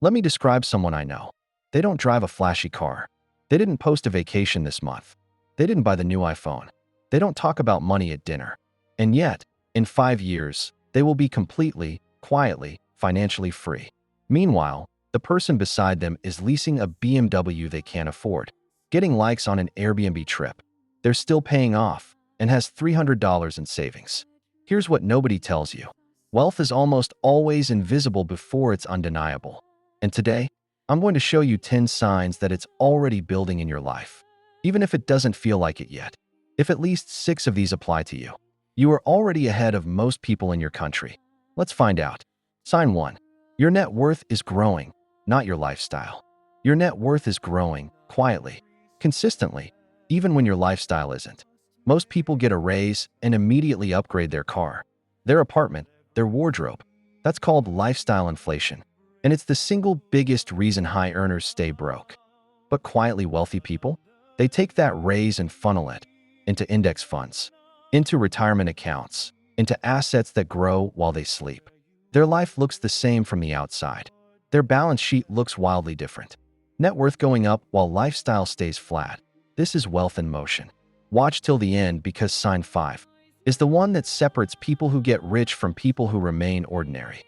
Let me describe someone I know. They don't drive a flashy car. They didn't post a vacation this month. They didn't buy the new iPhone. They don't talk about money at dinner. And yet, in 5 years, they will be completely, quietly, financially free. Meanwhile, the person beside them is leasing a BMW they can't afford, getting likes on an Airbnb trip. They're still paying off and has $300 in savings. Here's what nobody tells you. Wealth is almost always invisible before it's undeniable. And today, I'm going to show you 10 signs that it's already building in your life, even if it doesn't feel like it yet. If at least 6 of these apply to you, you are already ahead of most people in your country. Let's find out. Sign 1. Your net worth is growing, not your lifestyle. Your net worth is growing quietly, consistently, even when your lifestyle isn't. Most people get a raise and immediately upgrade their car, their apartment, their wardrobe. That's called lifestyle inflation. And it's the single biggest reason high earners stay broke. But quietly wealthy people, they take that raise and funnel it into index funds, into retirement accounts, into assets that grow while they sleep. Their life looks the same from the outside. Their balance sheet looks wildly different. Net worth going up while lifestyle stays flat. This is wealth in motion. Watch till the end because sign 5 is the one that separates people who get rich from people who remain ordinary.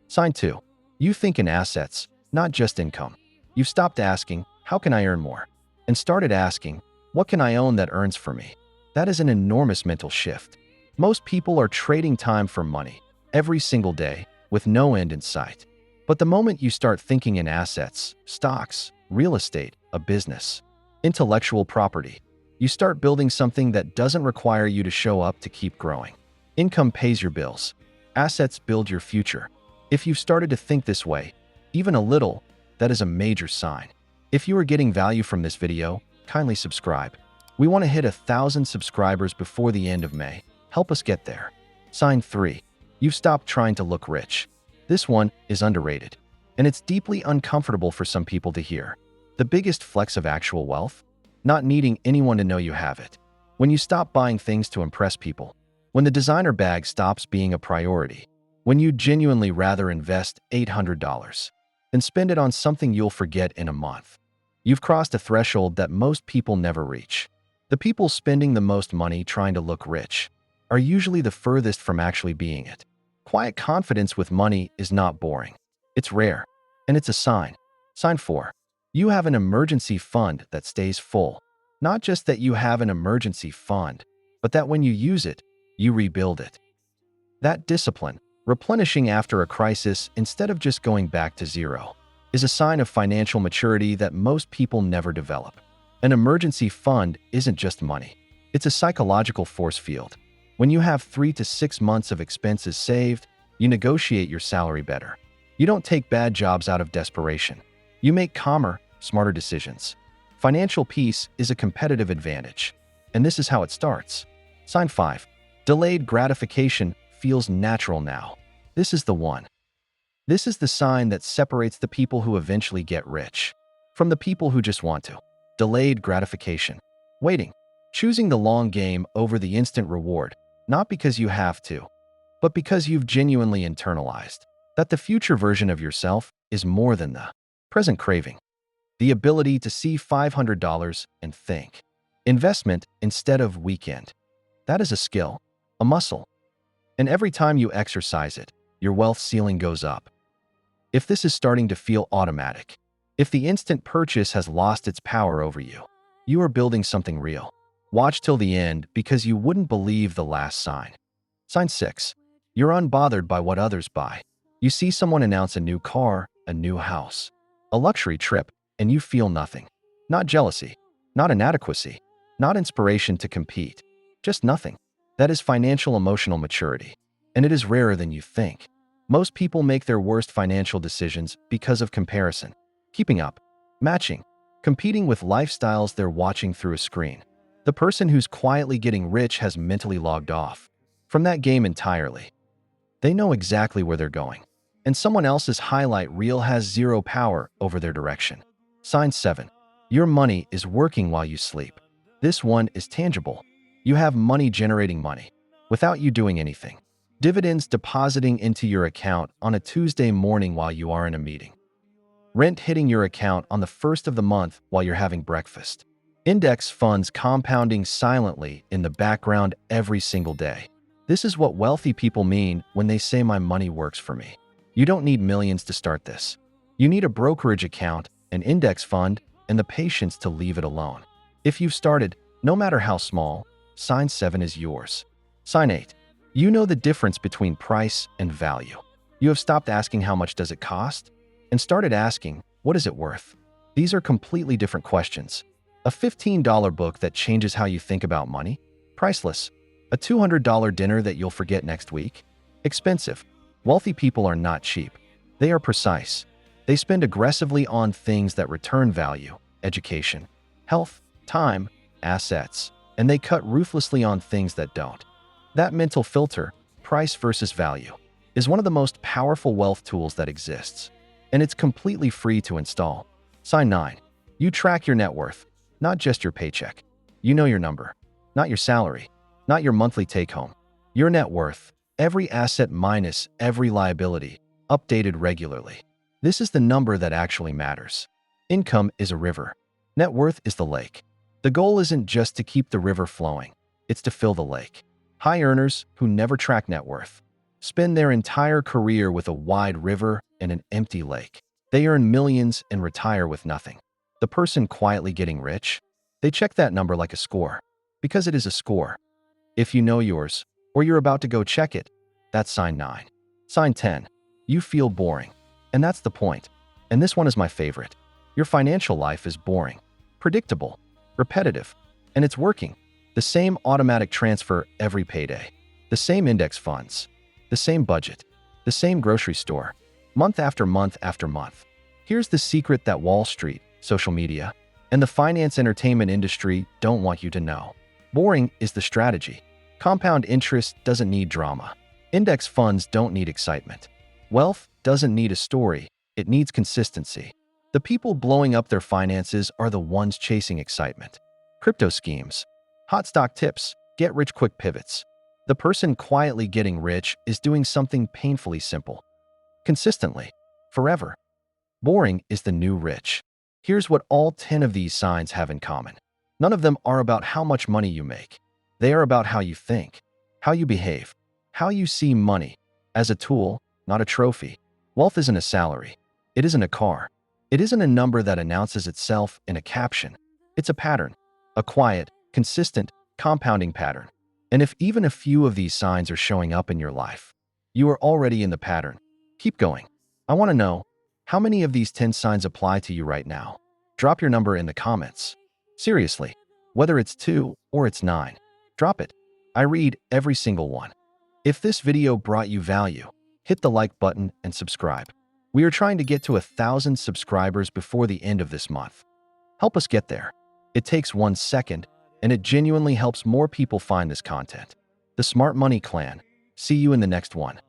Sign 2. You think in assets, not just income. You've stopped asking, how can I earn more? And started asking, what can I own that earns for me? That is an enormous mental shift. Most people are trading time for money every single day with no end in sight. But the moment you start thinking in assets, stocks, real estate, a business, intellectual property, you start building something that doesn't require you to show up to keep growing. Income pays your bills. Assets build your future. If you've started to think this way, even a little, that is a major sign. If you are getting value from this video, kindly subscribe. We want to hit 1,000 subscribers before the end of May. Help us get there. Sign 3. You've stopped trying to look rich. This one is underrated, and it's deeply uncomfortable for some people to hear. The biggest flex of actual wealth? Not needing anyone to know you have it. When you stop buying things to impress people. When the designer bag stops being a priority. When you genuinely rather invest $800 than spend it on something you'll forget in a month. You've crossed a threshold that most people never reach. The people spending the most money trying to look rich are usually the furthest from actually being it. Quiet confidence with money is not boring. It's rare, and it's a sign. Sign 4. You have an emergency fund that stays full. Not just that you have an emergency fund, but that when you use it, you rebuild it. That discipline, replenishing after a crisis instead of just going back to zero, is a sign of financial maturity that most people never develop. An emergency fund isn't just money. It's a psychological force field. When you have 3 to 6 months of expenses saved, you negotiate your salary better. You don't take bad jobs out of desperation. You make calmer, smarter decisions. Financial peace is a competitive advantage. And this is how it starts. Sign 5. Delayed gratification feels natural now. This is the one. This is the sign that separates the people who eventually get rich from the people who just want to. Delayed gratification. Waiting. Choosing the long game over the instant reward, not because you have to, but because you've genuinely internalized that the future version of yourself is more than the present craving. The ability to see $500 and think. Investment instead of weekend. That is a skill, a muscle. And every time you exercise it, your wealth ceiling goes up. If this is starting to feel automatic, if the instant purchase has lost its power over you, you are building something real. Watch till the end because you wouldn't believe the last sign. Sign 6. You're unbothered by what others buy. You see someone announce a new car, a new house, a luxury trip, and you feel nothing. Not jealousy, not inadequacy, not inspiration to compete, just nothing. That is financial emotional maturity. And it is rarer than you think. Most people make their worst financial decisions because of comparison, keeping up, matching, competing with lifestyles they're watching through a screen. The person who's quietly getting rich has mentally logged off from that game entirely. They know exactly where they're going, and someone else's highlight reel has zero power over their direction. Sign 7. Your money is working while you sleep. This one is tangible. You have money generating money without you doing anything. Dividends depositing into your account on a Tuesday morning while you are in a meeting. Rent hitting your account on the first of the month while you're having breakfast. Index funds compounding silently in the background every single day. This is what wealthy people mean when they say my money works for me. You don't need millions to start this. You need a brokerage account, an index fund, and the patience to leave it alone. If you've started, no matter how small, sign 7 is yours. Sign 8. You know the difference between price and value. You have stopped asking how much does it cost and started asking, what is it worth? These are completely different questions. A $15 book that changes how you think about money? Priceless. A $200 dinner that you'll forget next week? Expensive. Wealthy people are not cheap. They are precise. They spend aggressively on things that return value, education, health, time, assets, and they cut ruthlessly on things that don't. That mental filter, price versus value, is one of the most powerful wealth tools that exists, and it's completely free to install. Sign 9. You track your net worth, not just your paycheck. You know your number, not your salary, not your monthly take-home. Your net worth, every asset minus every liability, updated regularly. This is the number that actually matters. Income is a river. Net worth is the lake. The goal isn't just to keep the river flowing, it's to fill the lake. High earners who never track net worth spend their entire career with a wide river and an empty lake. They earn millions and retire with nothing. The person quietly getting rich, they check that number like a score, because it is a score. If you know yours, or you're about to go check it, that's sign 9. Sign 10. You feel boring. And that's the point. And this one is my favorite. Your financial life is boring, predictable, repetitive, and it's working. The same automatic transfer every payday, the same index funds, the same budget, the same grocery store, month after month after month. Here's the secret that Wall Street, social media, and the finance entertainment industry don't want you to know. Boring is the strategy. Compound interest doesn't need drama. Index funds don't need excitement. Wealth doesn't need a story, it needs consistency. The people blowing up their finances are the ones chasing excitement. Crypto schemes, hot stock tips, get-rich-quick pivots. The person quietly getting rich is doing something painfully simple. Consistently. Forever. Boring is the new rich. Here's what all 10 of these signs have in common. None of them are about how much money you make. They are about how you think, how you behave, how you see money as a tool, not a trophy. Wealth isn't a salary. It isn't a car. It isn't a number that announces itself in a caption. It's a pattern, a quiet, consistent, compounding pattern. And if even a few of these signs are showing up in your life, you are already in the pattern. Keep going. I want to know, how many of these 10 signs apply to you right now? Drop your number in the comments. Seriously, whether it's 2 or it's 9, drop it. I read every single one. If this video brought you value, hit the like button and subscribe. We are trying to get to 1,000 subscribers before the end of this month. Help us get there. It takes 1 second, and it genuinely helps more people find this content. The Smart Money Clan. See you in the next one.